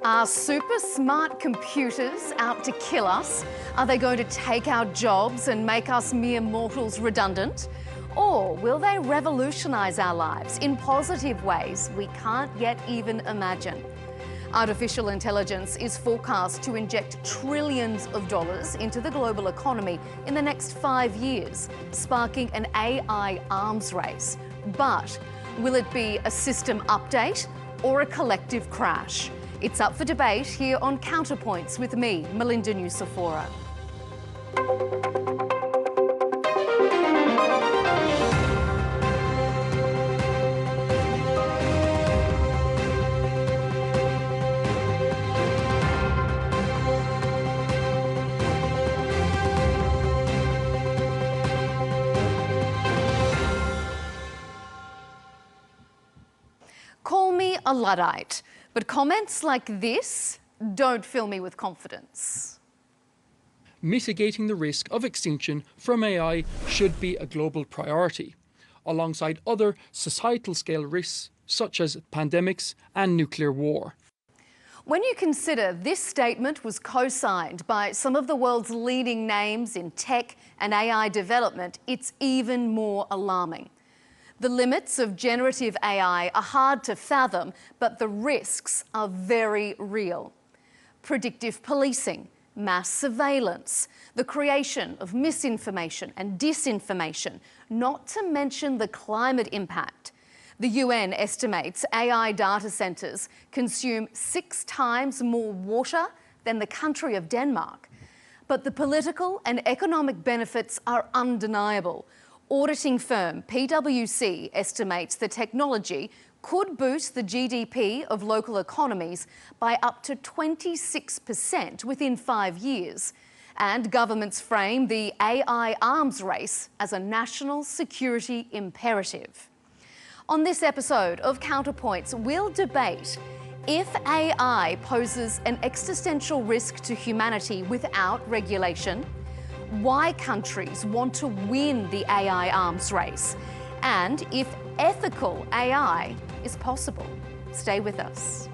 Are super smart computers out to kill us? Are they going to take our jobs and make us mere mortals redundant? Or will they revolutionise our lives in positive ways we can't yet even imagine? Artificial intelligence is forecast to inject trillions of dollars into the global economy in the next 5 years, sparking an AI arms race. But will it be a system update or a collective crash? It's up for debate here on Counterpoints with me, Melinda Nucifora. Call me a Luddite, but comments like this don't fill me with confidence. Mitigating the risk of extinction from AI should be a global priority, alongside other societal scale risks such as pandemics and nuclear war. When you consider this statement was co-signed by some of the world's leading names in tech and AI development, it's even more alarming. The limits of generative AI are hard to fathom, but the risks are very real. Predictive policing, mass surveillance, the creation of misinformation and disinformation, not to mention the climate impact. The UN estimates AI data centres consume 6 times more water than the country of Denmark. But the political and economic benefits are undeniable. Auditing firm PwC estimates the technology could boost the GDP of local economies by up to 26% within 5 years. And governments frame the AI arms race as a national security imperative. On this episode of Counterpoints, we'll debate if AI poses an existential risk to humanity without regulation, why countries want to win the AI arms race, and if ethical AI is possible. Stay with us.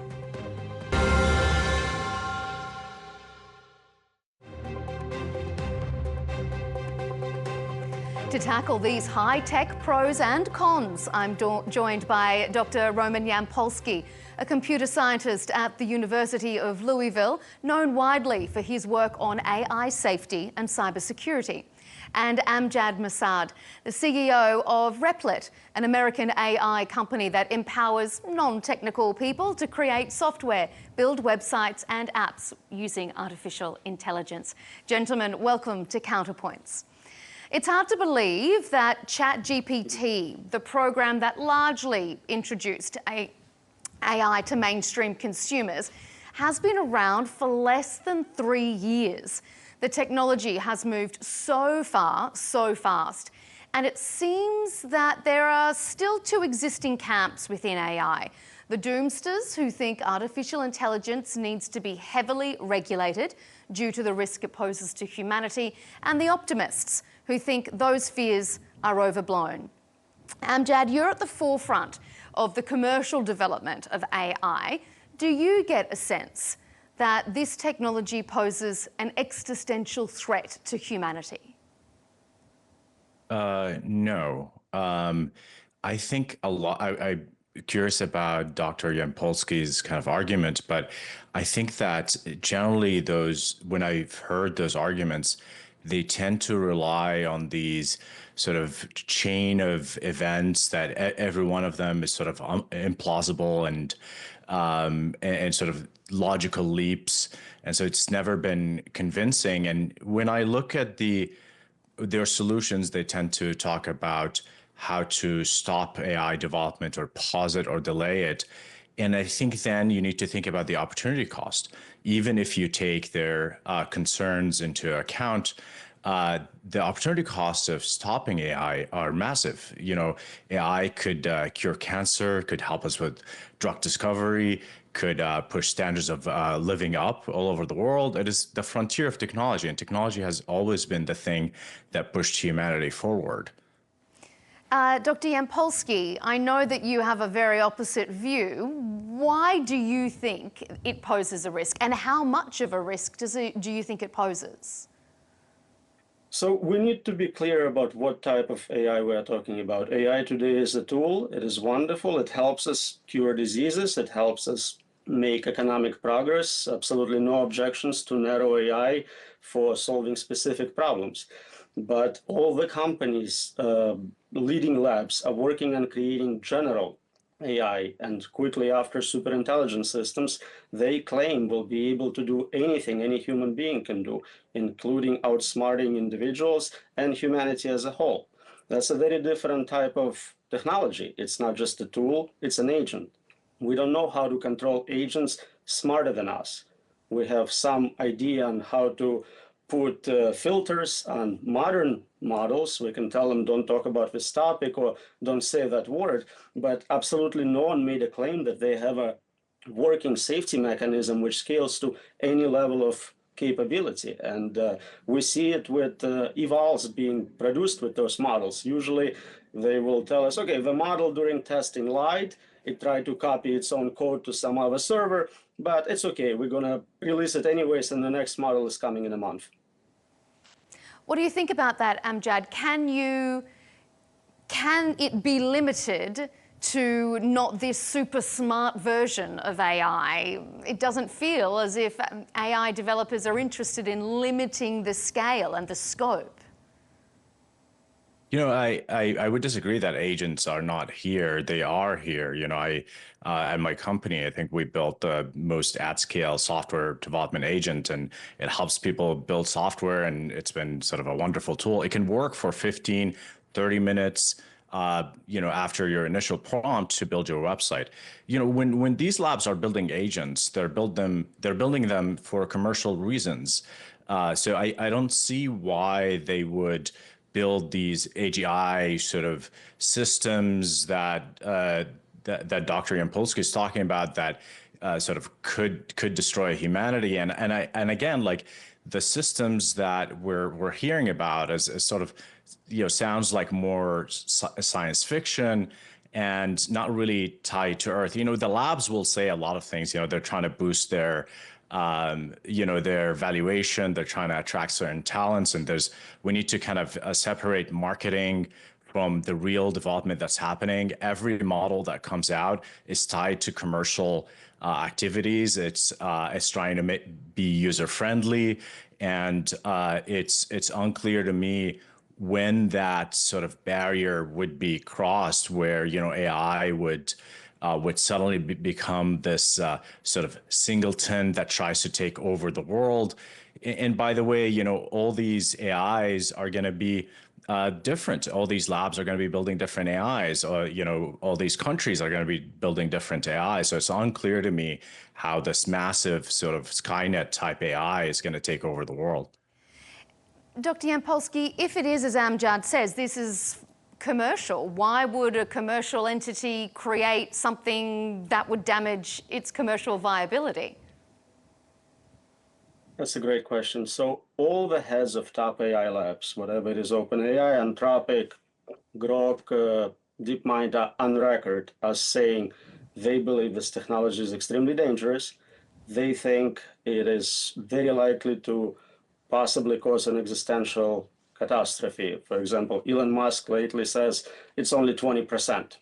To tackle these high-tech pros and cons, I'm joined by Dr. Roman Yampolskiy, a computer scientist at the University of Louisville, known widely for his work on AI safety and cybersecurity, and Amjad Masad, the CEO of Replit, an American AI company that empowers non-technical people to create software, build websites and apps using artificial intelligence. Gentlemen, welcome to Counterpoints. It's hard to believe that ChatGPT, the program that largely introduced AI to mainstream consumers, has been around for less than 3 years. The technology has moved so far, so fast, and it seems that there are still 2 existing camps within AI. The doomsters, who think artificial intelligence needs to be heavily regulated due to the risk it poses to humanity, and the optimists, who think those fears are overblown. Amjad, you're at the forefront of the commercial development of AI. Do you get a sense that this technology poses an existential threat to humanity? No. I think a lot. I'm curious about Dr. Yampolskiy's kind of argument, but I think that generally when I've heard those arguments, they tend to rely on these sort of chain of events that every one of them is sort of implausible and sort of logical leaps. And so it's never been convincing. And when I look at their solutions, they tend to talk about how to stop AI development or pause it or delay it. And I think then you need to think about the opportunity cost. Even if you take their concerns into account, the opportunity costs of stopping AI are massive. You know, AI could cure cancer, could help us with drug discovery, could push standards of living up all over the world. It is the frontier of technology, and technology has always been the thing that pushed humanity forward. Dr. Yampolskiy, I know that you have a very opposite view. Why do you think it poses a risk, and how much of a risk do you think it poses? So we need to be clear about what type of AI we are talking about. AI today is a tool. It is wonderful. It helps us cure diseases. It helps us make economic progress. Absolutely no objections to narrow AI for solving specific problems. But all the companies, leading labs, are working on creating general AI, and quickly after superintelligence systems, they claim will be able to do anything any human being can do, including outsmarting individuals and humanity as a whole. That's a very different type of technology. It's not just a tool, it's an agent. We don't know how to control agents smarter than us. We have some idea on how to put filters on modern models. We can tell them, don't talk about this topic or don't say that word, but absolutely no one made a claim that they have a working safety mechanism which scales to any level of capability. And we see it with evals being produced with those models. Usually they will tell us, okay, the model during testing lied, it tried to copy its own code to some other server, but it's okay, we're gonna release it anyways, and the next model is coming in a month. What do you think about that, Amjad? Can it be limited to not this super smart version of AI? It doesn't feel as if AI developers are interested in limiting the scale and the scope. You know, I would disagree that agents are not here. They are here. You know, at my company, I think we built the most at-scale software development agent, and it helps people build software, and it's been sort of a wonderful tool. It can work for 15, 30 minutes, you know, after your initial prompt to build your website. You know, when these labs are building agents, they're building them for commercial reasons. So I don't see why they would build these AGI sort of systems that that Dr. Yampolskiy is talking about that sort of could destroy humanity. And again, like the systems that we're hearing about as sort of, you know, sounds like more science fiction and not really tied to Earth. You know, the labs will say a lot of things. You know, they're trying to boost their you know, their valuation, they're trying to attract certain talents, and we need to kind of separate marketing from the real development that's happening. Every model that comes out is tied to commercial activities. It's trying to be user friendly, and it's unclear to me when that sort of barrier would be crossed, where, you know, AI would suddenly become this sort of singleton that tries to take over the world. And by the way, you know, all these AIs are going to be different. All these labs are going to be building different AIs, or, you know, all these countries are going to be building different AIs. So it's unclear to me how this massive sort of Skynet type AI is going to take over the world. Dr. Yampolskiy, if it is, as Amjad says, this is commercial, why would a commercial entity create something that would damage its commercial viability? That's a great question. So all the heads of top AI labs, whatever it is, OpenAI, Anthropic, Grok, DeepMind, are on record as saying they believe this technology is extremely dangerous. They think it is very likely to possibly cause an existential catastrophe. For example, Elon Musk lately says it's only 20%.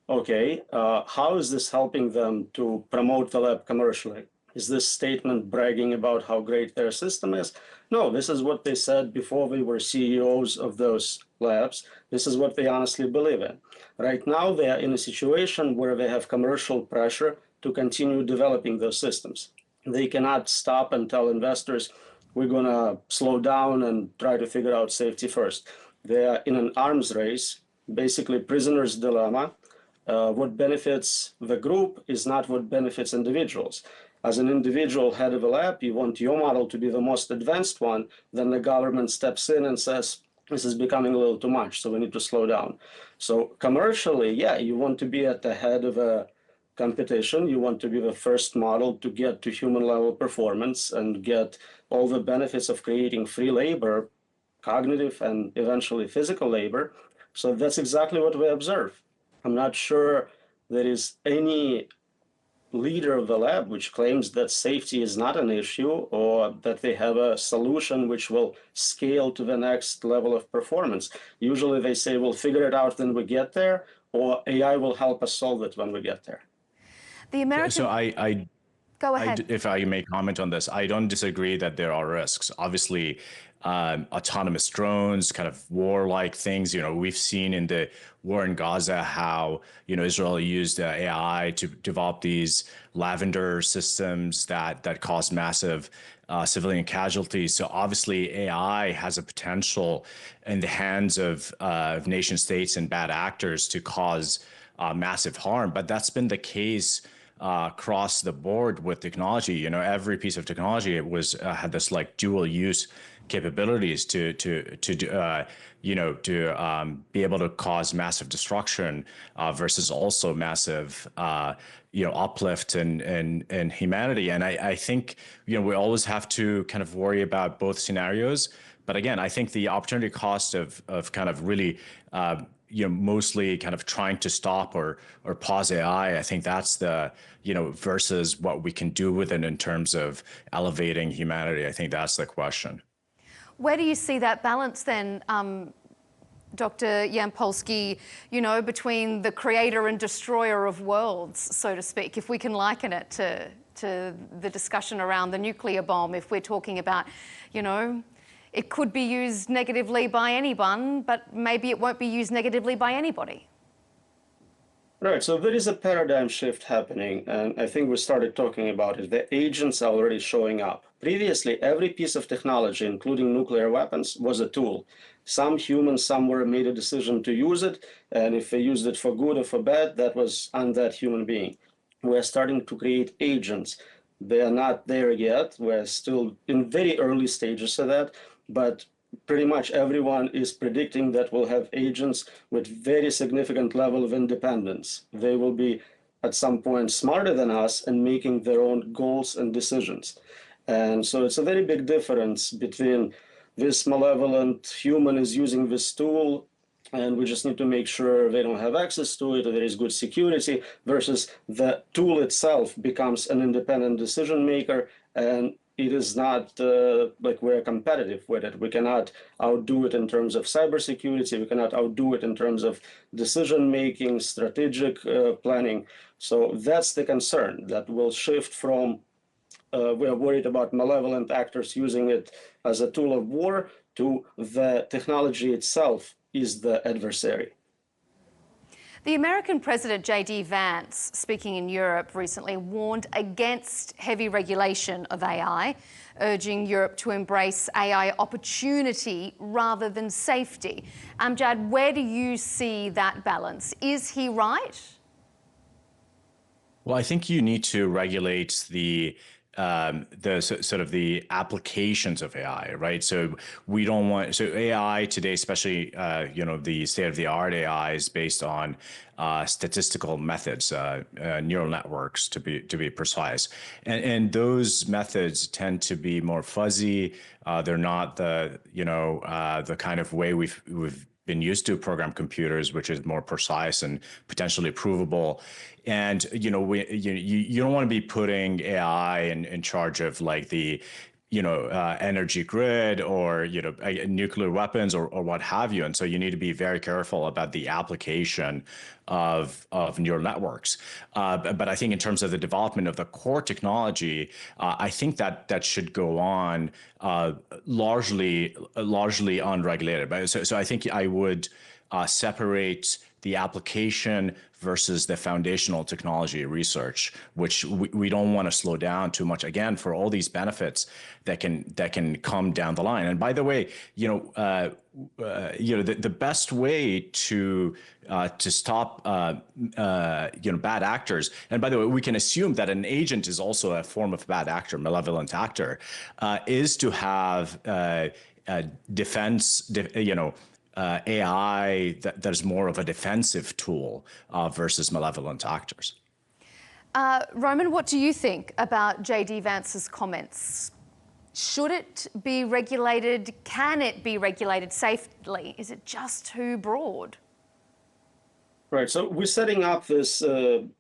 Okay, how is this helping them to promote the lab commercially? Is this statement bragging about how great their system is? No, this is what they said before they were CEOs of those labs. This is what they honestly believe in. Right now, they are in a situation where they have commercial pressure to continue developing those systems. They cannot stop and tell investors, we're going to slow down and try to figure out safety first. They are in an arms race, basically prisoner's dilemma. What benefits the group is not what benefits individuals. As an individual head of a lab, you want your model to be the most advanced one, then the government steps in and says, this is becoming a little too much, so we need to slow down. So commercially, yeah, you want to be at the head of a competition. You want to be the first model to get to human level performance and get all the benefits of creating free labor, cognitive and eventually physical labor. So that's exactly what we observe. I'm not sure there is any leader of the lab which claims that safety is not an issue or that they have a solution which will scale to the next level of performance. Usually they say we'll figure it out when we get there, or AI will help us solve it when we get there. The American... So I Go ahead. if I may comment on this, I don't disagree that there are risks. Obviously, autonomous drones, kind of warlike things. We've seen in the war in Gaza how Israel used AI to develop these lavender systems that cause massive civilian casualties. So obviously, AI has a potential in the hands of nation states and bad actors to cause massive harm. But that's been the case across the board with technology. Every piece of technology had this like dual use capabilities to be able to cause massive destruction versus also massive uplift in humanity. And I think we always have to kind of worry about both scenarios. But again, I think the opportunity cost of kind of really mostly kind of trying to stop or pause AI, I think that's the versus what we can do with it in terms of elevating humanity. I think that's the question. Where do you see that balance then, Dr. Yampolskiy, between the creator and destroyer of worlds, so to speak, if we can liken it to the discussion around the nuclear bomb, if we're talking about, it could be used negatively by anyone, but maybe it won't be used negatively by anybody. Right, so there is a paradigm shift happening, and I think we started talking about it. The agents are already showing up. Previously, every piece of technology, including nuclear weapons, was a tool. Some humans somewhere made a decision to use it, and if they used it for good or for bad, that was on that human being. We're starting to create agents. They are not there yet. We're still in very early stages of that, but pretty much everyone is predicting that we'll have agents with very significant level of independence. They will be at some point smarter than us and making their own goals and decisions. And so it's a very big difference between this malevolent human is using this tool and we just need to make sure they don't have access to it or there is good security, versus the tool itself becomes an independent decision maker, and it is not like we're competitive with it. We cannot outdo it in terms of cybersecurity. We cannot outdo it in terms of decision making, strategic planning. So that's the concern, that will shift from we are worried about malevolent actors using it as a tool of war to the technology itself is the adversary. The American President J.D. Vance, speaking in Europe recently, warned against heavy regulation of AI, urging Europe to embrace AI opportunity rather than safety. Amjad, where do you see that balance? Is he right? Well, I think you need to regulate the sort of the applications of AI, right? So we don't want, so AI today, especially, the state of the art AI is based on statistical methods, neural networks to be precise. And those methods tend to be more fuzzy. They're not the kind of way we've been used to program computers, which is more precise and potentially provable. And you don't want to be putting AI in charge of like the energy grid or nuclear weapons or what have you. And so you need to be very careful about the application of neural networks. But I think in terms of the development of the core technology, I think that should go on largely unregulated. So I think I would separate the application versus the foundational technology research, which we don't want to slow down too much, again, for all these benefits that can come down the line. And by the way, the best way to stop bad actors, and by the way, we can assume that an agent is also a form of bad actor, malevolent actor, is to have defense, AI that is more of a defensive tool versus malevolent actors. Roman, what do you think about J.D. Vance's comments? Should it be regulated? Can it be regulated safely? Is it just too broad? Right. So we're setting up this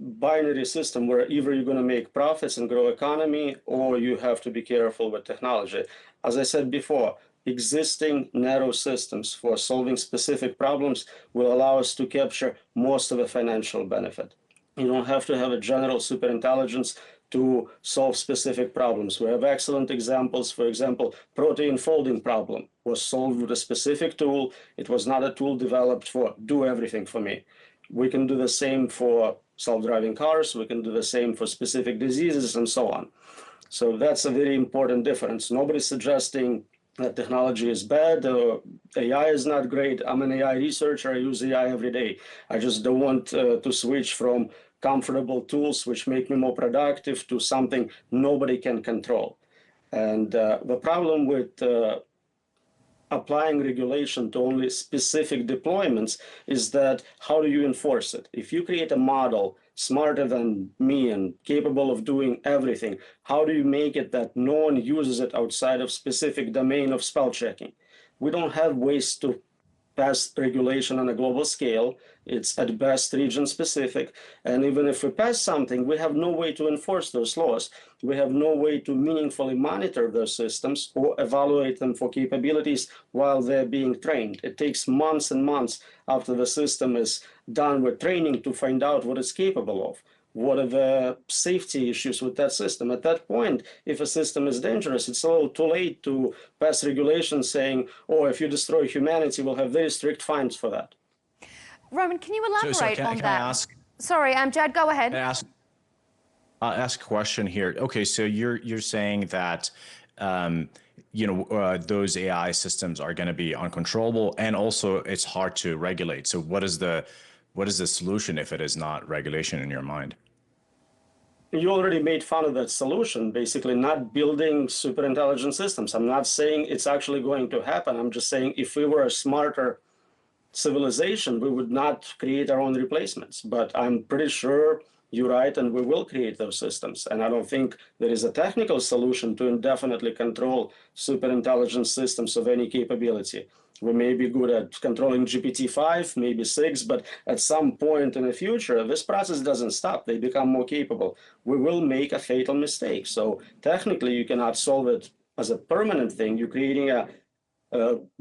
binary system where either you're going to make profits and grow economy, or you have to be careful with technology. As I said before, existing narrow systems for solving specific problems will allow us to capture most of the financial benefit. You don't have to have a general superintelligence to solve specific problems. We have excellent examples. For example, protein folding problem was solved with a specific tool. It was not a tool developed for do everything for me. We can do the same for self-driving cars. We can do the same for specific diseases and so on. So that's a very important difference. Nobody's suggesting that technology is bad or AI is not great. I'm an AI researcher. I use AI every day. I just don't want to switch from comfortable tools which make me more productive to something nobody can control. And the problem with applying regulation to only specific deployments is that how do you enforce it? If you create a model smarter than me and capable of doing everything, how do you make it that no one uses it outside of specific domain of spell checking? We don't have ways to pass regulation on a global scale. It's at best region specific. And even if we pass something, we have no way to enforce those laws. We have no way to meaningfully monitor those systems or evaluate them for capabilities while they're being trained. It takes months and months after the system is done with training to find out what it's capable of. What are the safety issues with that system? At that point, if a system is dangerous, it's a little too late to pass regulations saying, oh, if you destroy humanity, we'll have very strict fines for that. Roman, can you elaborate on can that? I ask, Sorry, Amjad, go ahead. I'll ask a question here. Okay, so you're saying that those AI systems are going to be uncontrollable, and also it's hard to regulate. So what is the solution if it is not regulation in your mind? You already made fun of that solution, basically not building super intelligent systems. I'm not saying it's actually going to happen. I'm just saying if we were a smarter civilization, we would not create our own replacements. But I'm pretty sure you're right, and we will create those systems. And I don't think there is a technical solution to indefinitely control super intelligent systems of any capability. We may be good at controlling GPT-5, maybe 6, but at some point in the future, this process doesn't stop. They become more capable. We will make a fatal mistake. So technically, you cannot solve it as a permanent thing. You're creating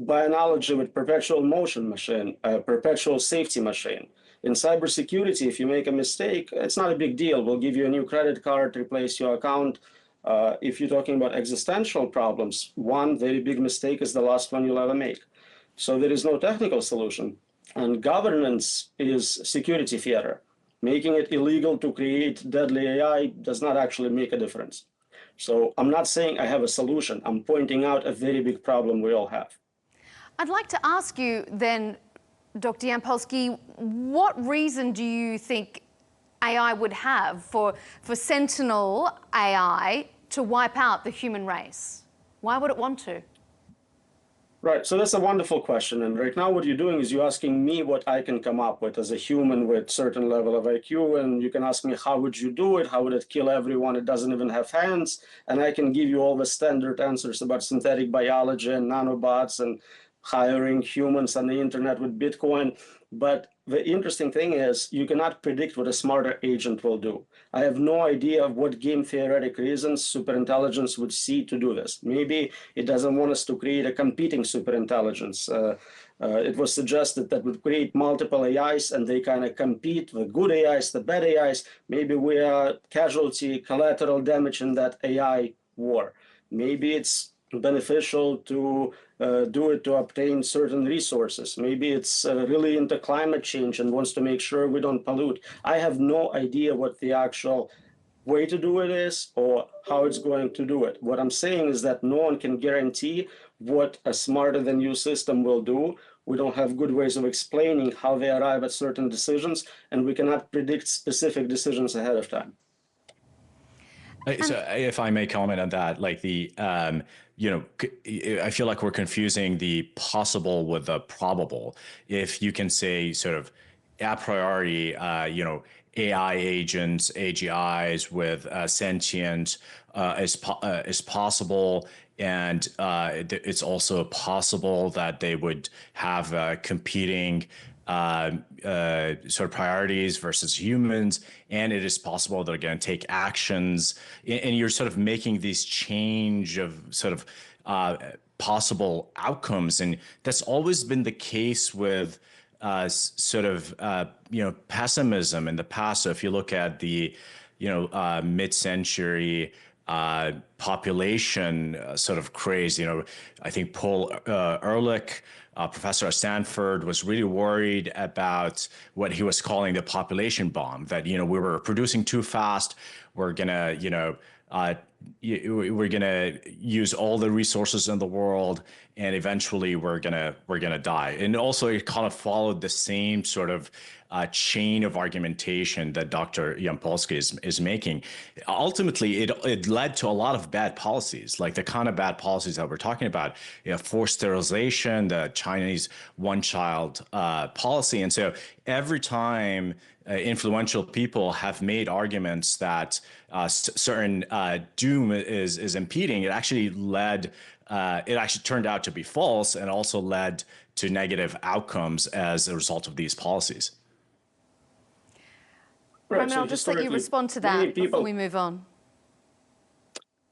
by analogy with perpetual motion machine, a perpetual safety machine. In cybersecurity, if you make a mistake, it's not a big deal. We'll give you a new credit card, replace your account. If you're talking about existential problems, one very big mistake is the last one you'll ever make. So there is no technical solution. And governance is security theater. Making it illegal to create deadly AI does not actually make a difference. So I'm not saying I have a solution. I'm pointing out a very big problem we all have. I'd like to ask you then, Dr. Yampolskiy, what reason do you think AI would have for Sentinel AI to wipe out the human race? Why would it want to? Right, so that's a wonderful question. And right now what you're doing is you're asking me what I can come up with as a human with certain level of IQ. And you can ask me, how would you do it? How would it kill everyone? It doesn't even have hands. And I can give you all the standard answers about synthetic biology and nanobots and hiring humans on the internet with Bitcoin. But the interesting thing is you cannot predict what a smarter agent will do. I have no idea of what game theoretic reasons superintelligence would see to do this. Maybe it doesn't want us to create a competing superintelligence. It was suggested that would create multiple AIs and they kind of compete, the good AIs, the bad AIs. Maybe we are casualty, collateral damage in that AI war. Maybe it's beneficial to do it to obtain certain resources. Maybe it's really into climate change and wants to make sure we don't pollute. I have no idea what the actual way to do it is or how it's going to do it. What I'm saying is that no one can guarantee what a smarter than you system will do. We don't have good ways of explaining how they arrive at certain decisions, and we cannot predict specific decisions ahead of time. So if I may comment on that, like I feel like we're confusing the possible with the probable. If you can say sort of a priori, AI agents, AGIs with sentient is possible. And it's also possible that they would have competing sort of priorities versus humans, and it is possible they're going to take actions, and you're sort of making these change of sort of possible outcomes, and that's always been the case with sort of pessimism in the past. So if you look at the mid-century population sort of craze, I think Paul Ehrlich, professor at Stanford, was really worried about what he was calling the population bomb, that, we were producing too fast. We're going to, we're going to use all the resources in the world, and eventually we're going to die. And also it kind of followed the same sort of chain of argumentation that Dr. Yampolskiy is making. Ultimately, it led to a lot of bad policies, like the kind of bad policies that we're talking about, forced sterilization, the Chinese one-child policy. And so every time influential people have made arguments that certain doom is impeding, it actually turned out to be false, and also led to negative outcomes as a result of these policies. Roman, I'll just let you respond to that before we move on.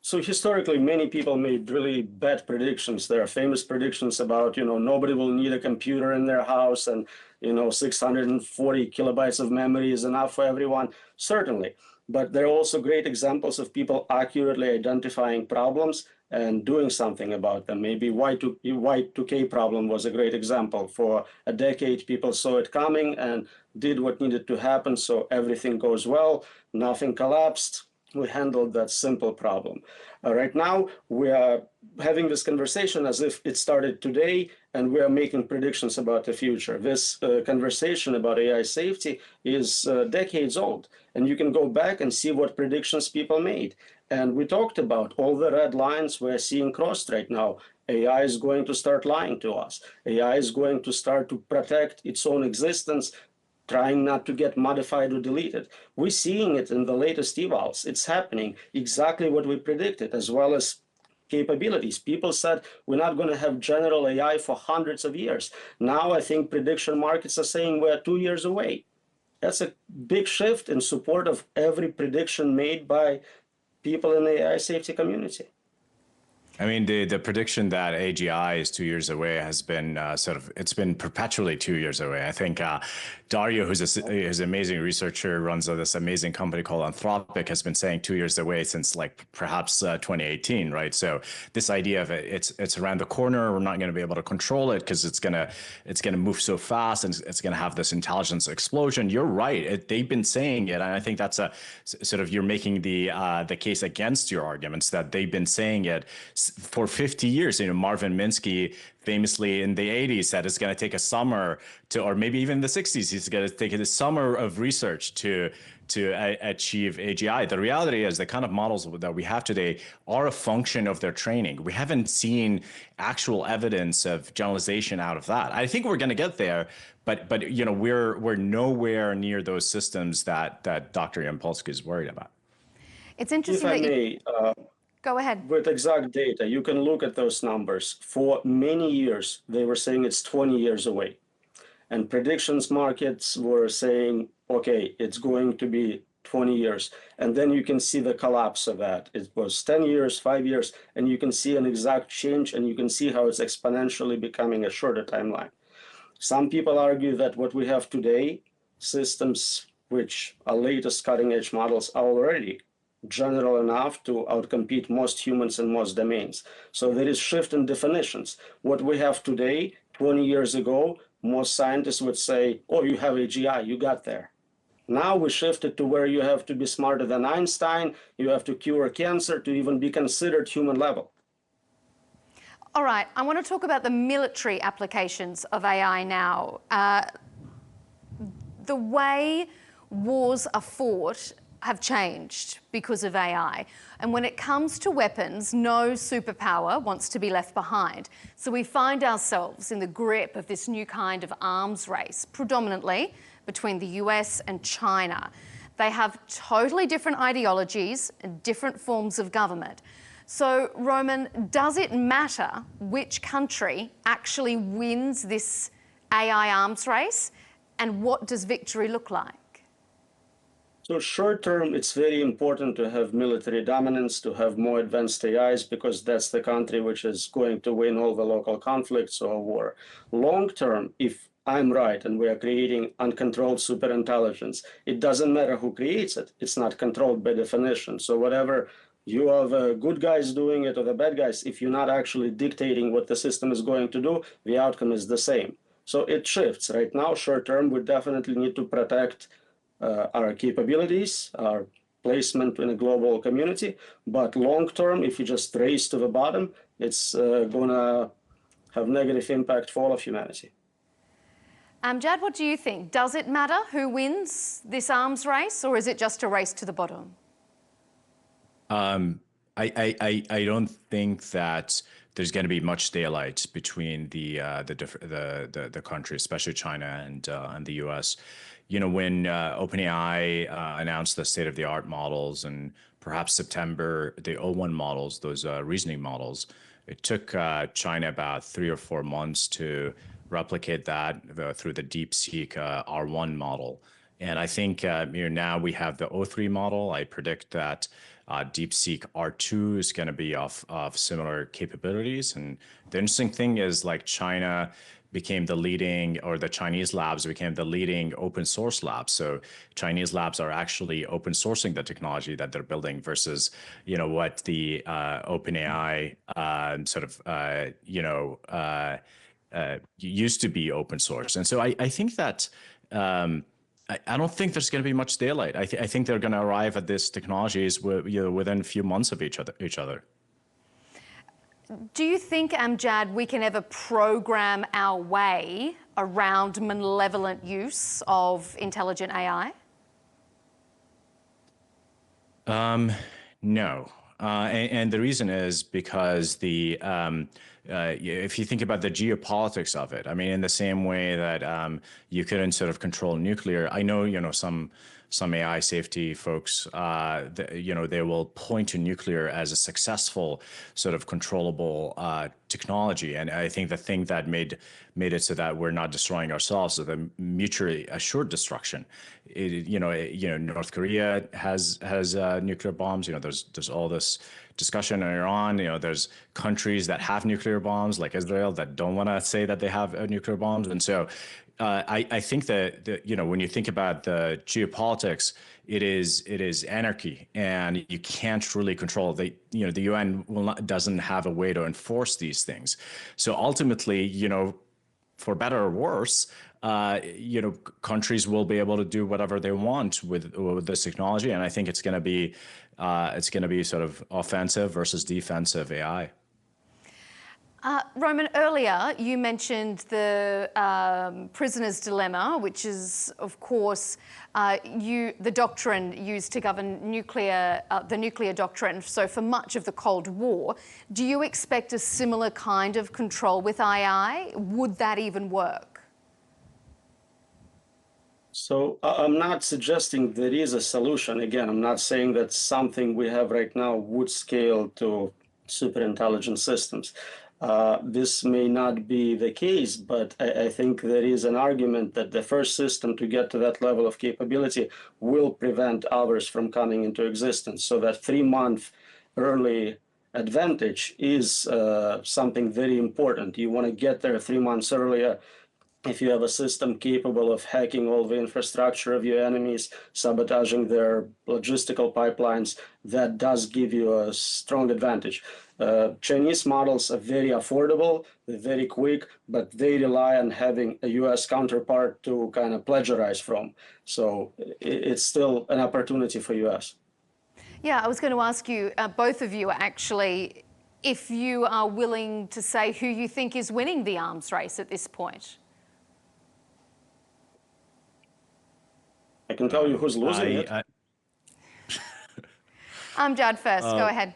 So historically, many people made really bad predictions. There are famous predictions about, nobody will need a computer in their house, and, 640 kilobytes of memory is enough for everyone. Certainly. But there are also great examples of people accurately identifying problems and doing something about them. Maybe Y2K problem was a great example. For a decade, people saw it coming and did what needed to happen, so everything goes well, nothing collapsed. We handled that simple problem. Right now, we are having this conversation as if it started today, and we are making predictions about the future. This conversation about AI safety is decades old, and you can go back and see what predictions people made. And we talked about all the red lines we're seeing crossed right now. AI is going to start lying to us. AI is going to start to protect its own existence, trying not to get modified or deleted. We're seeing it in the latest evals. It's happening exactly what we predicted, as well as capabilities. People said we're not going to have general AI for hundreds of years. Now I think prediction markets are saying we're 2 years away. That's a big shift in support of every prediction made by people in the AI safety community. I mean, the prediction that AGI is 2 years away has been it's been perpetually 2 years away. I think Dario, who's an amazing researcher, runs this amazing company called Anthropic, has been saying 2 years away since perhaps 2018, right? So this idea of it's around the corner, we're not going to be able to control it because it's gonna move so fast, and it's gonna have this intelligence explosion. You're right; they've been saying it, and I think that's you're making the case against your arguments that they've been saying it for 50 years. Marvin Minsky famously in the 80s said it's going to take a summer or maybe even the 60s, it's going to take a summer of research to achieve AGI. The reality is the kind of models that we have today are a function of their training. We haven't seen actual evidence of generalization out of that. I think we're going to get there, but we're nowhere near those systems that Dr. Yampolskiy is worried about. It's interesting that go ahead. With exact data, you can look at those numbers. For many years, they were saying it's 20 years away. And predictions markets were saying, okay, it's going to be 20 years. And then you can see the collapse of that. It was 10 years, 5 years, and you can see an exact change, and you can see how it's exponentially becoming a shorter timeline. Some people argue that what we have today, systems which are latest cutting edge models, are already general enough to outcompete most humans in most domains. So there is shift in definitions. What we have today, 20 years ago, most scientists would say, oh, you have AGI, you got there. Now we shifted to where you have to be smarter than Einstein, you have to cure cancer to even be considered human level. All right, I want to talk about the military applications of AI now. The way wars are fought have changed because of AI. And when it comes to weapons, no superpower wants to be left behind. So we find ourselves in the grip of this new kind of arms race, predominantly between the US and China. They have totally different ideologies and different forms of government. So, Roman, does it matter which country actually wins this AI arms race? And what does victory look like? So short term, it's very important to have military dominance, to have more advanced AIs, because that's the country which is going to win all the local conflicts or war. Long term, if I'm right and we are creating uncontrolled superintelligence, it doesn't matter who creates it. It's not controlled by definition. So whatever you are the good guys doing it or the bad guys, if you're not actually dictating what the system is going to do, the outcome is the same. So it shifts. Right now, short term, we definitely need to protect our capabilities, our placement in a global community. But long term, if you just race to the bottom, it's going to have negative impact for all of humanity. Amjad, what do you think? Does it matter who wins this arms race, or is it just a race to the bottom? I don't think that there's going to be much daylight between the countries, especially China and the U.S. You know, when OpenAI announced the state-of-the-art models and perhaps September, the O1 models, those reasoning models, it took China about 3 or 4 months to replicate that through the DeepSeek R1 model. And I think now we have the O3 model. I predict that DeepSeek R2 is going to be of similar capabilities. And the interesting thing is, like, China became the leading, or the Chinese labs became the leading open source labs. So Chinese labs are actually open sourcing the technology that they're building versus, what the OpenAI used to be open source. And so I think that I don't think there's going to be much daylight. I think they're going to arrive at these technologies within a few months of each other. Do you think, Amjad, we can ever program our way around malevolent use of intelligent AI? No. And the reason is because if you think about the geopolitics of it, I mean, in the same way that you couldn't sort of control nuclear, I know, some AI safety folks, they will point to nuclear as a successful sort of controllable technology. And I think the thing that made it so that we're not destroying ourselves is the mutually assured destruction. North Korea has nuclear bombs. There's all this discussion in Iran. There's countries that have nuclear bombs, like Israel, that don't want to say that they have nuclear bombs. And so I think that when you think about the geopolitics, it is anarchy, and you can't really control. The UN doesn't have a way to enforce these things. So ultimately, for better or worse, countries will be able to do whatever they want with this technology, and I think it's going to be sort of offensive versus defensive AI. Roman, earlier you mentioned the prisoner's dilemma, which is, of course, the doctrine used to govern the nuclear doctrine. So for much of the Cold War, do you expect a similar kind of control with AI? Would that even work? So I'm not suggesting there is a solution. Again, I'm not saying that something we have right now would scale to superintelligent systems. This may not be the case, but I think there is an argument that the first system to get to that level of capability will prevent others from coming into existence. So that 3-month early advantage is something very important. You want to get there 3 months earlier. If you have a system capable of hacking all the infrastructure of your enemies, sabotaging their logistical pipelines, that does give you a strong advantage. Chinese models are very affordable, they're very quick, but they rely on having a US counterpart to kind of plagiarize from. So it's still an opportunity for US. Yeah, I was going to ask you, both of you actually, if you are willing to say who you think is winning the arms race at this point. I can tell you who's losing it. Amjad first, go ahead.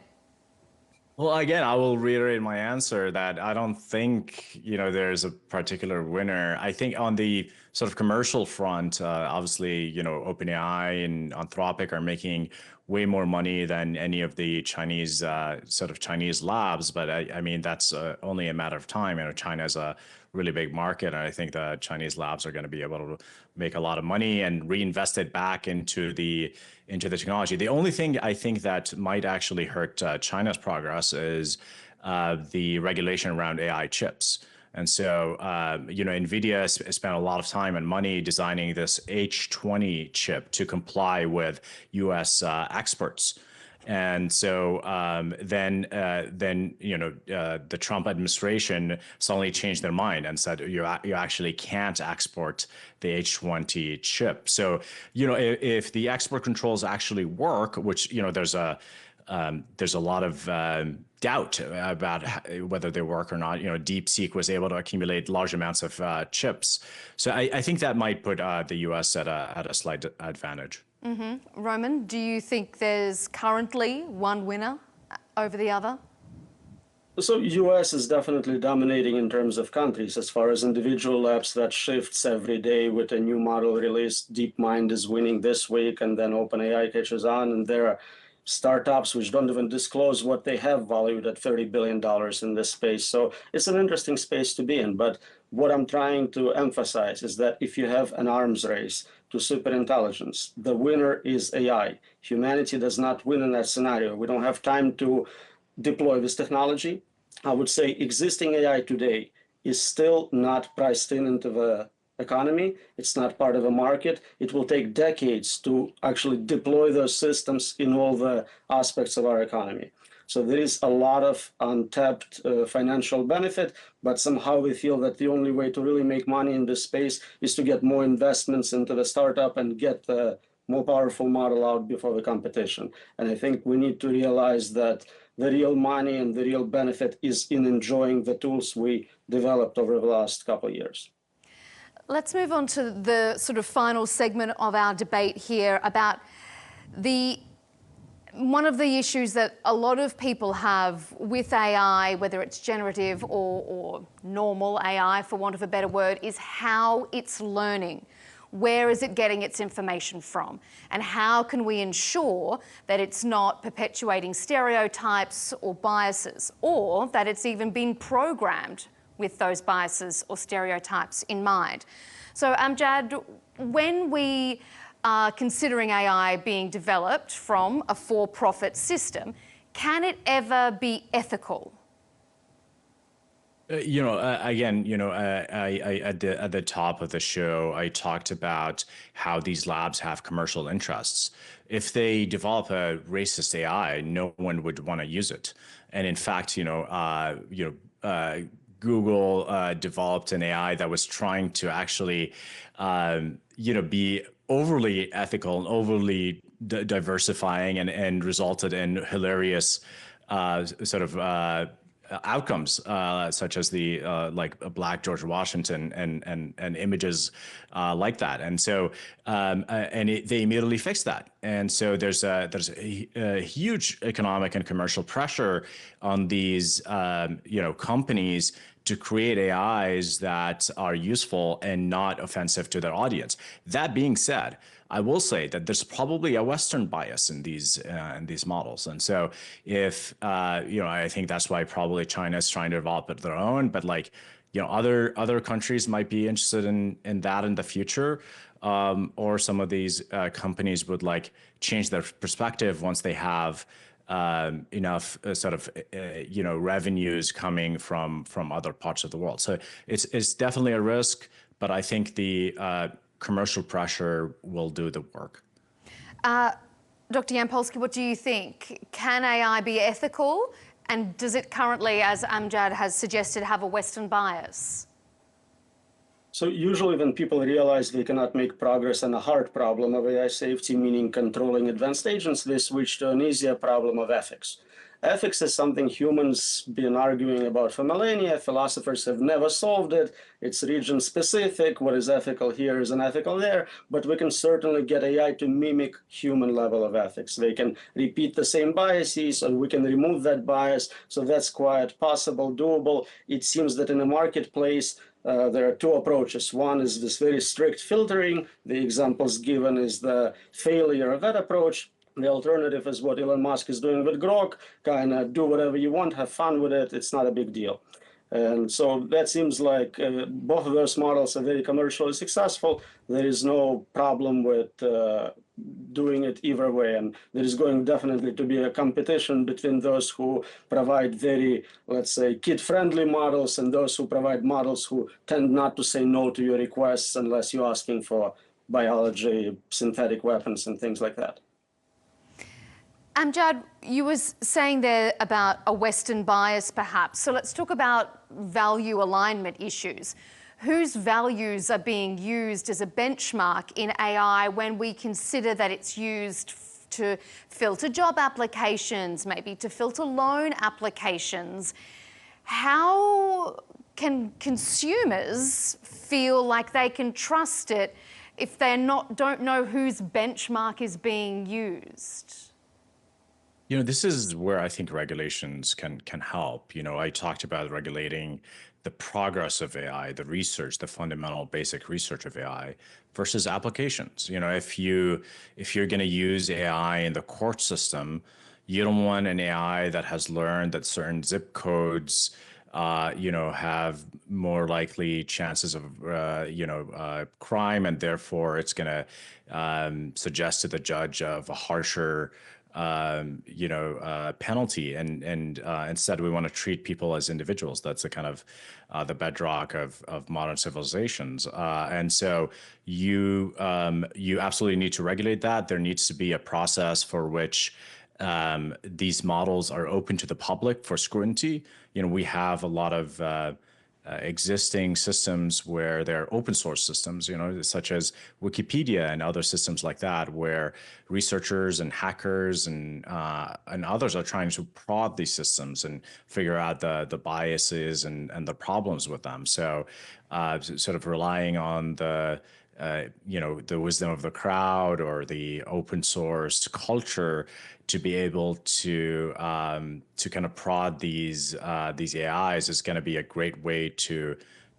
Well, again, I will reiterate my answer that I don't think, there's a particular winner. I think on the sort of commercial front, obviously, OpenAI and Anthropic are making way more money than any of the Chinese labs. But I mean, that's only a matter of time. China is a really big market. And I think the Chinese labs are going to be able to make a lot of money and reinvest it back into the technology. The only thing I think that might actually hurt China's progress is the regulation around AI chips. And so, NVIDIA spent a lot of time and money designing this H20 chip to comply with U.S. experts. And so then the Trump administration suddenly changed their mind and said you actually can't export the H20 chip. So if the export controls actually work, which there's a lot of doubt about whether they work or not. DeepSeek was able to accumulate large amounts of chips. So I think that might put the U.S. at a slight advantage. Mm-hmm. Roman, do you think there's currently one winner over the other? So US is definitely dominating in terms of countries. As far as individual labs, that shifts every day with a new model released. DeepMind is winning this week, and then OpenAI catches on, and there are startups which don't even disclose what they have valued at $30 billion in this space. So it's an interesting space to be in. But what I'm trying to emphasize is that if you have an arms race to superintelligence, the winner is AI. Humanity does not win in that scenario. We don't have time to deploy this technology. I would say existing AI today is still not priced into the economy. It's not part of a market. It will take decades to actually deploy those systems in all the aspects of our economy. So there is a lot of untapped financial benefit, but somehow we feel that the only way to really make money in this space is to get more investments into the startup and get the more powerful model out before the competition. And I think we need to realize that the real money and the real benefit is in enjoying the tools we developed over the last couple of years. Let's move on to the sort of final segment of our debate here about one of the issues that a lot of people have with AI, whether it's generative or normal AI, for want of a better word, is how it's learning. Where is it getting its information from? And how can we ensure that it's not perpetuating stereotypes or biases, or that it's even been programmed with those biases or stereotypes in mind? So Amjad, when we are considering AI being developed from a for-profit system, can it ever be ethical? At the top of the show, I talked about how these labs have commercial interests. If they develop a racist AI, no one would want to use it. And in fact, Google developed an AI that was trying to actually, be overly ethical and overly diversifying, and resulted in hilarious outcomes, such as the like a Black George Washington and images like that. And so they immediately fixed that. And so there's a huge economic and commercial pressure on these companies to create AIs that are useful and not offensive to their audience. That being said, I will say that there's probably a Western bias in these models, and so if I think that's why probably China is trying to develop it their own. But other countries might be interested in that in the future, or some of these companies would change their perspective once they have enough revenues coming from other parts of the world. So it's definitely a risk, but I think the commercial pressure will do the work. Dr. Yampolskiy, what do you think? Can AI be ethical? And does it currently, as Amjad has suggested, have a Western bias? So usually when people realize they cannot make progress on a hard problem of AI safety, meaning controlling advanced agents, they switch to an easier problem of ethics. Ethics is something humans been arguing about for millennia. Philosophers have never solved it. It's region specific. What is ethical here is unethical there. But we can certainly get AI to mimic human level of ethics. They can repeat the same biases, and we can remove that bias. So that's quite possible, doable. It seems that in a marketplace, there are two approaches. One is this very strict filtering. The examples given is the failure of that approach. The alternative is what Elon Musk is doing with Grok, kind of do whatever you want, have fun with it. It's not a big deal. And so that seems like both of those models are very commercially successful. There is no problem with doing it either way. And there is going definitely to be a competition between those who provide very, let's say, kid-friendly models and those who provide models who tend not to say no to your requests unless you're asking for biology, synthetic weapons, and things like that. Amjad, you were saying there about a Western bias, perhaps. So let's talk about value alignment issues. Whose values are being used as a benchmark in AI when we consider that it's used to filter job applications, maybe to filter loan applications? How can consumers feel like they can trust it if they don't know whose benchmark is being used? You know, this is where I think regulations can help. You know, I talked about regulating the progress of AI, the research, the fundamental basic research of AI versus applications. You know, if you're going to use AI in the court system, you don't want an AI that has learned that certain zip codes have more likely chances of, crime, and therefore it's going to suggest to the judge of a harsher penalty. And instead, we want to treat people as individuals. That's the kind of the bedrock of modern civilizations. And so you absolutely need to regulate that. There needs to be a process for which these models are open to the public for scrutiny. You know, we have a lot of existing systems where they're open source systems, you know, such as Wikipedia and other systems like that, where researchers and hackers and others are trying to prod these systems and figure out the biases and the problems with them. So sort of relying on the wisdom of the crowd or the open source culture to be able to kind of prod these AIs is going to be a great way to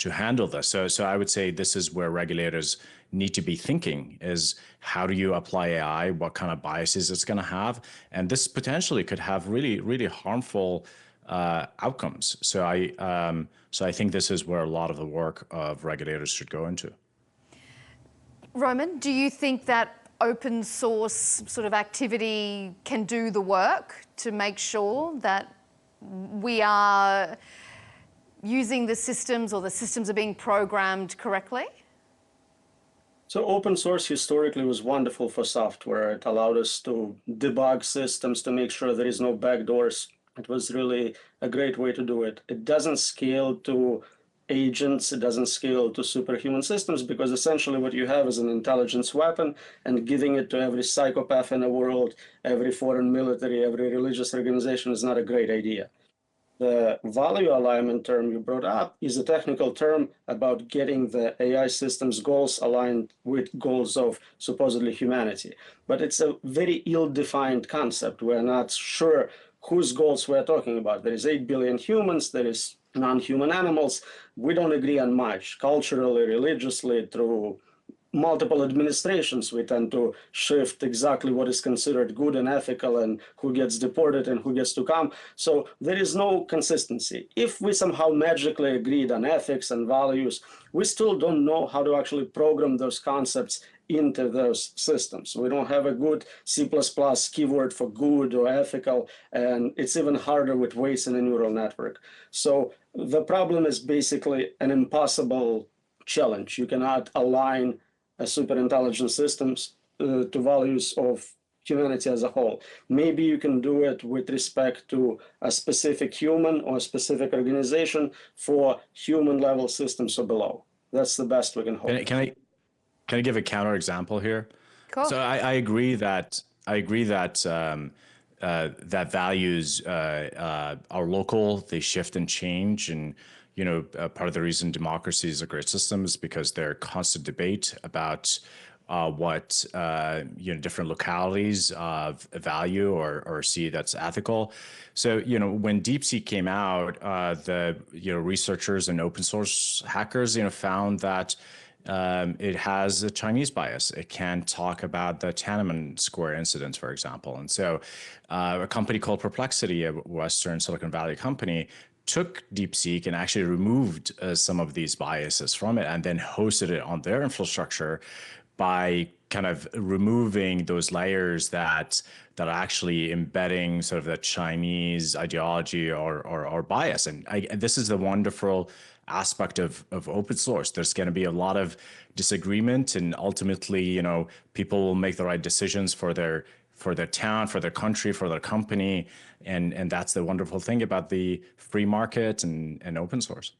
handle this. So I would say this is where regulators need to be thinking: is how do you apply AI? What kind of biases it's going to have? And this potentially could have really, really harmful outcomes. So I think this is where a lot of the work of regulators should go into. Roman, do you think that open source sort of activity can do the work to make sure that we are using the systems, or the systems are being programmed correctly? So open source historically was wonderful for software. It allowed us to debug systems to make sure there is no backdoors. It was really a great way to do it. It doesn't scale to agents, it doesn't scale to superhuman systems, because essentially what you have is an intelligence weapon, and giving it to every psychopath in the world, every foreign military, every religious organization is not a great idea. The value alignment term you brought up is a technical term about getting the AI system's goals aligned with goals of supposedly humanity. But it's a very ill-defined concept. We're not sure whose goals we're talking about. There is 8 billion humans, there is non-human animals. We don't agree on much. Culturally, religiously, through multiple administrations, we tend to shift exactly what is considered good and ethical, and who gets deported and who gets to come. So there is no consistency. If we somehow magically agreed on ethics and values, we still don't know how to actually program those concepts into those systems. We don't have a good C++ keyword for good or ethical, and it's even harder with weights in a neural network. So the problem is basically an impossible challenge. You cannot align super intelligent systems to values of humanity as a whole. Maybe you can do it with respect to a specific human or a specific organization for human level systems or below. That's the best we can hope. Can I give a counter example here? Cool. So I agree that that values are local, they shift and change, and part of the reason democracy is a great system is because there's constant debate about what different localities value or see that's ethical. So when DeepSeek came out, the researchers and open source hackers found that it has a Chinese bias. It can't talk about the Tiananmen Square incident, for example. And so a company called Perplexity, a Western Silicon Valley company, took DeepSeek and actually removed some of these biases from it and then hosted it on their infrastructure by kind of removing those layers that are actually embedding sort of the Chinese ideology or bias. And this is the wonderful aspect of open source. There's going to be a lot of disagreement, and ultimately, people will make the right decisions for their town, for their country, for their company, and that's the wonderful thing about the free market and open source.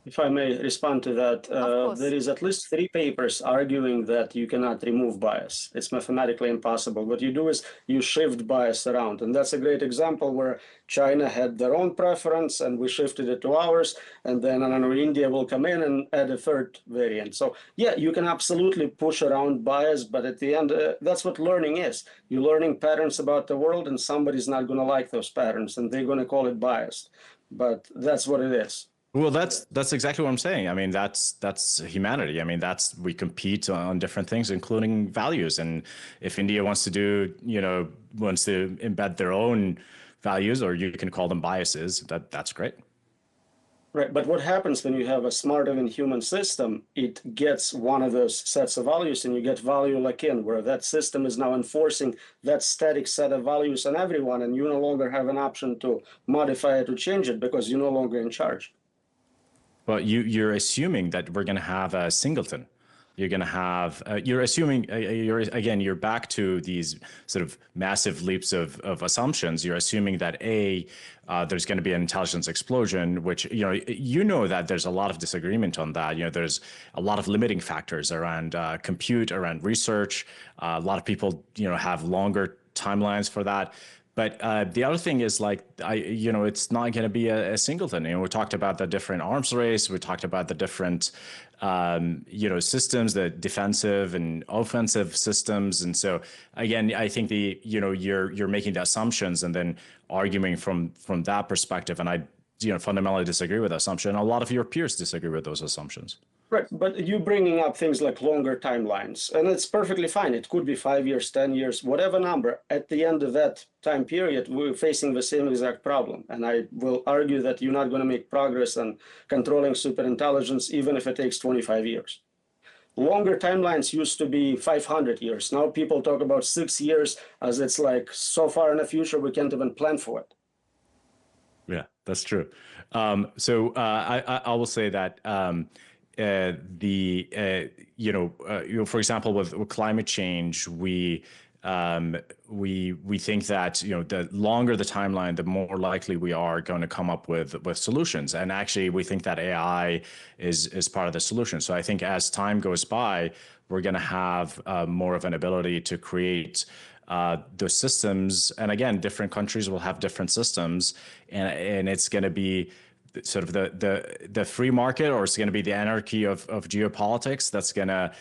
If I may respond to that, there is at least 3 papers arguing that you cannot remove bias. It's mathematically impossible. What you do is you shift bias around. And that's a great example where China had their own preference and we shifted it to ours. And then, I don't know, India will come in and add a 3rd variant. So yeah, you can absolutely push around bias, but at the end, that's what learning is. You're learning patterns about the world, and somebody's not going to like those patterns and they're going to call it biased. But that's what it is. Well, that's exactly what I'm saying. I mean, that's humanity. I mean, we compete on different things, including values. And if India wants to embed their own values, or you can call them biases, that's great. Right. But what happens when you have a smarter than human system? It gets one of those sets of values, and you get value lock-in, where that system is now enforcing that static set of values on everyone, and you no longer have an option to modify it or change it because you're no longer in charge. Well, you're assuming that we're going to have a singleton. You're going to have, you're assuming, you're back to these sort of massive leaps of assumptions. You're assuming that there's going to be an intelligence explosion, which, that there's a lot of disagreement on that. There's a lot of limiting factors around compute, around research. A lot of people, have longer timelines for that. But the other thing is it's not going to be a singleton. We talked about the different arms race. We talked about the different, systems, the defensive and offensive systems. And so, again, I think you're making the assumptions and then arguing from that perspective. And I, fundamentally disagree with the assumption. A lot of your peers disagree with those assumptions. Right, but you're bringing up things like longer timelines, and it's perfectly fine. It could be 5 years, 10 years, whatever number. At the end of that time period, we're facing the same exact problem. And I will argue that you're not going to make progress on controlling superintelligence, even if it takes 25 years. Longer timelines used to be 500 years. Now people talk about 6 years as it's like so far in the future, we can't even plan for it. Yeah, that's true. So I will say that for example, with climate change, we think that the longer the timeline, the more likely we are going to come up with solutions. And actually, we think that AI is part of the solution. So I think as time goes by, we're going to have more of an ability to create those systems. And again, different countries will have different systems, and it's going to be sort of the free market, or it's going to be the anarchy of geopolitics that's going to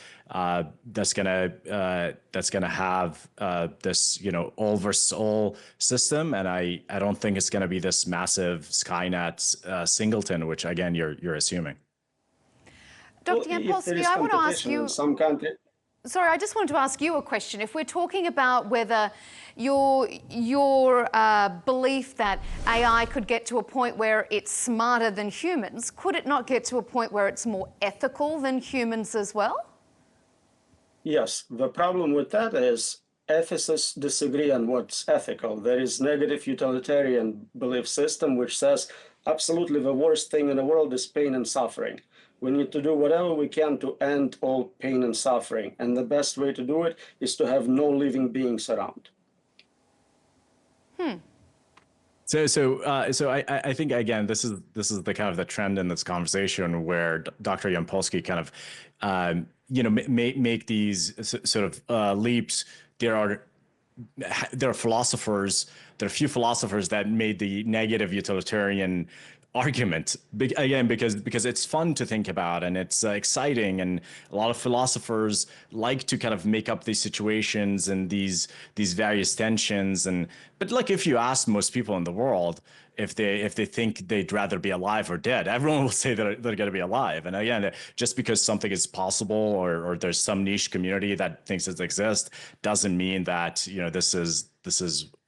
have this all versus all system. And I don't think it's going to be this massive Skynet singleton, which again you're assuming. Dr. Yampolskiy, I want to ask you. Sorry, I just wanted to ask you a question. If we're talking about whether your belief that AI could get to a point where it's smarter than humans, could it not get to a point where it's more ethical than humans as well? Yes. The problem with that is ethicists disagree on what's ethical. There is negative utilitarian belief system which says absolutely the worst thing in the world is pain and suffering. We need to do whatever we can to end all pain and suffering. And the best way to do it is to have no living beings around. So I think, again, this is the kind of the trend in this conversation where Dr. Yampolskiy kind of, make these sort of leaps. There are philosophers, there are a few philosophers that made the negative utilitarian argument, again, because it's fun to think about and it's exciting, and a lot of philosophers like to kind of make up these situations and these various tensions. But like, if you ask most people in the world if they think they'd rather be alive or dead, everyone will say that they're going to be alive. And again, just because something is possible or there's some niche community that thinks it exists doesn't mean that this is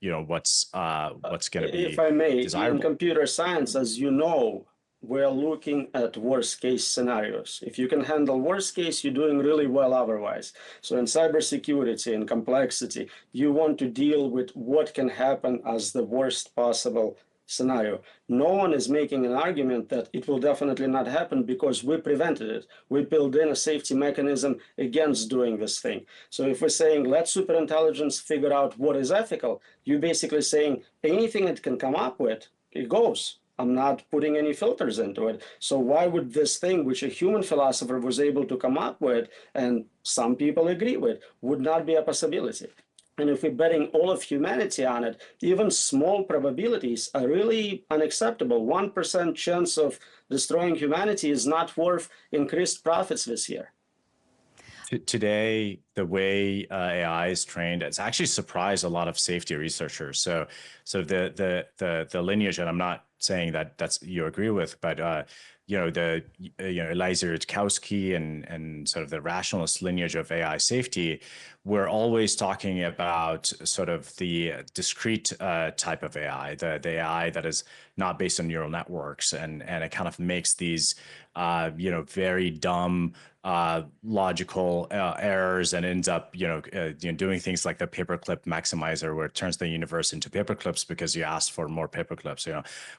what's going to be if I may, desirable. in computer science, as you know, we're looking at worst case scenarios. If you can handle worst case, you're doing really well otherwise. So in cybersecurity and complexity, you want to deal with what can happen as the worst possible scenario. No one is making an argument that it will definitely not happen because we prevented it. We built in a safety mechanism against doing this thing. So if we're saying let superintelligence figure out what is ethical, you're basically saying anything it can come up with, it goes. I'm not putting any filters into it. So why would this thing, which a human philosopher was able to come up with, and some people agree with, would not be a possibility? And if we're betting all of humanity on it, even small probabilities are really unacceptable. 1% chance of destroying humanity is not worth increased profits this year. Today, the way AI is trained, it's actually surprised a lot of safety researchers. So the lineage, and I'm not saying that that's you agree with, but Eliezer Yudkowsky and sort of the rationalist lineage of AI safety, we're always talking about sort of the discrete type of AI, the AI that is not based on neural networks, and it kind of makes these very dumb logical errors and ends up doing things like the paperclip maximizer, where it turns the universe into paperclips because you asked for more paperclips,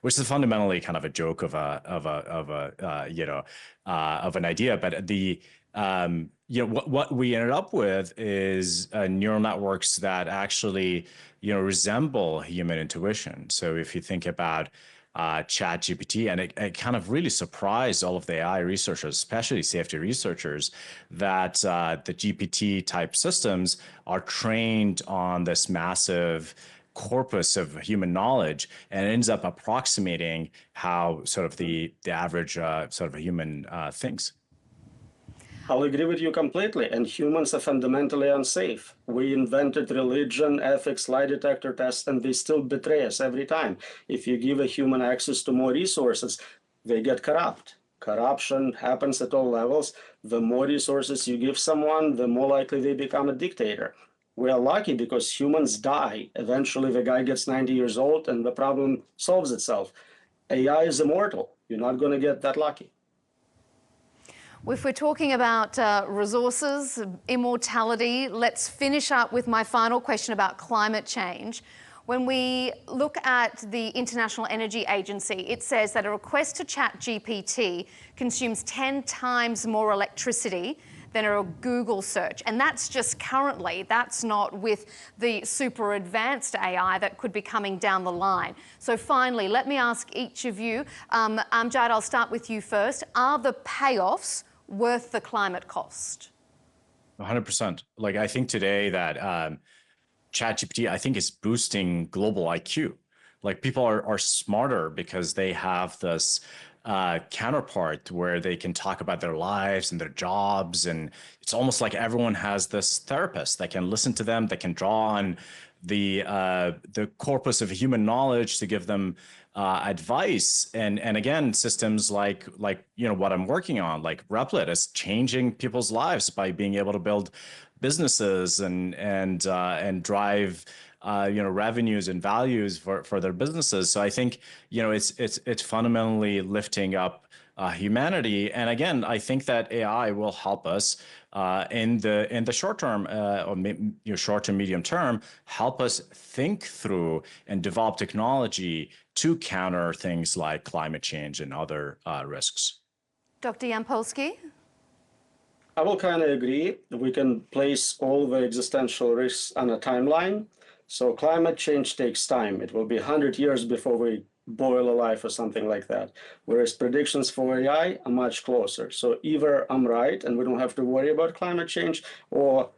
which is fundamentally kind of a joke of an idea. But what we ended up with is neural networks that actually resemble human intuition. So if you think about ChatGPT, and it kind of really surprised all of the AI researchers, especially safety researchers, that the GPT type systems are trained on this massive corpus of human knowledge, and ends up approximating how sort of the average sort of a human thinks. I'll agree with you completely. And humans are fundamentally unsafe. We invented religion, ethics, lie detector tests, and they still betray us every time. If you give a human access to more resources, they get corrupt. Corruption happens at all levels. The more resources you give someone, the more likely they become a dictator. We are lucky because humans die. Eventually, the guy gets 90 years old and the problem solves itself. AI is immortal. You're not going to get that lucky. If we're talking about resources, immortality, let's finish up with my final question about climate change. When we look at the International Energy Agency, it says that a request to ChatGPT consumes 10 times more electricity than a Google search. And that's just currently, that's not with the super advanced AI that could be coming down the line. So finally, let me ask each of you, Amjad, I'll start with you first. Are the payoffs worth the climate cost? 100%. Like, I think today that ChatGPT, I think, is boosting global IQ. Like, people are smarter because they have this counterpart where they can talk about their lives and their jobs, and it's almost like everyone has this therapist that can listen to them, that can draw on the corpus of human knowledge to give them advice. And again, systems like what I'm working on, like Replit, is changing people's lives by being able to build businesses and drive revenues and values for their businesses. So I think it's fundamentally lifting up humanity. And again, I think that AI will help us in the short term, or short to medium term, help us think through and develop technology to counter things like climate change and other risks. Dr. Yampolskiy? I will kind of agree. We can place all the existential risks on a timeline. So climate change takes time. It will be 100 years before we boil alive or something like that. Whereas predictions for AI are much closer. So either I'm right and we don't have to worry about climate change, or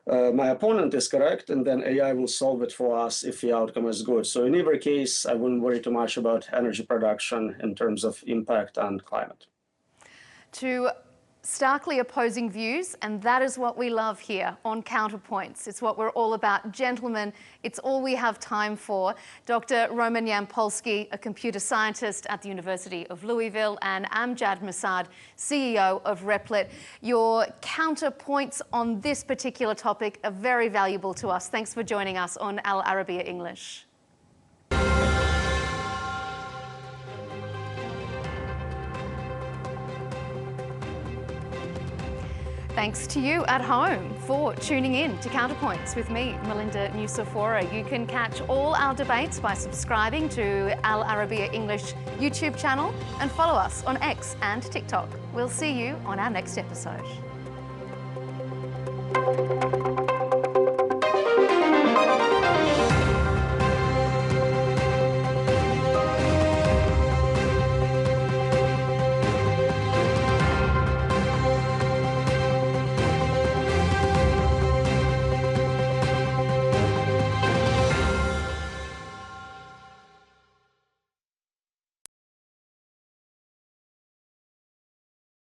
my opponent is correct, and then AI will solve it for us if the outcome is good. So in either case, I wouldn't worry too much about energy production in terms of impact on climate. To Starkly opposing views, and that is what we love here on Counterpoints. It's what we're all about. Gentlemen, it's all we have time for. Dr. Roman Yampolskiy, a computer scientist at the University of Louisville, and Amjad Masad, CEO of Replit. Your counterpoints on this particular topic are very valuable to us. Thanks for joining us on Al Arabiya English. Thanks to you at home for tuning in to Counterpoints with me, Melinda Nucifora. You can catch all our debates by subscribing to Al Arabiya English YouTube channel and follow us on X and TikTok. We'll see you on our next episode.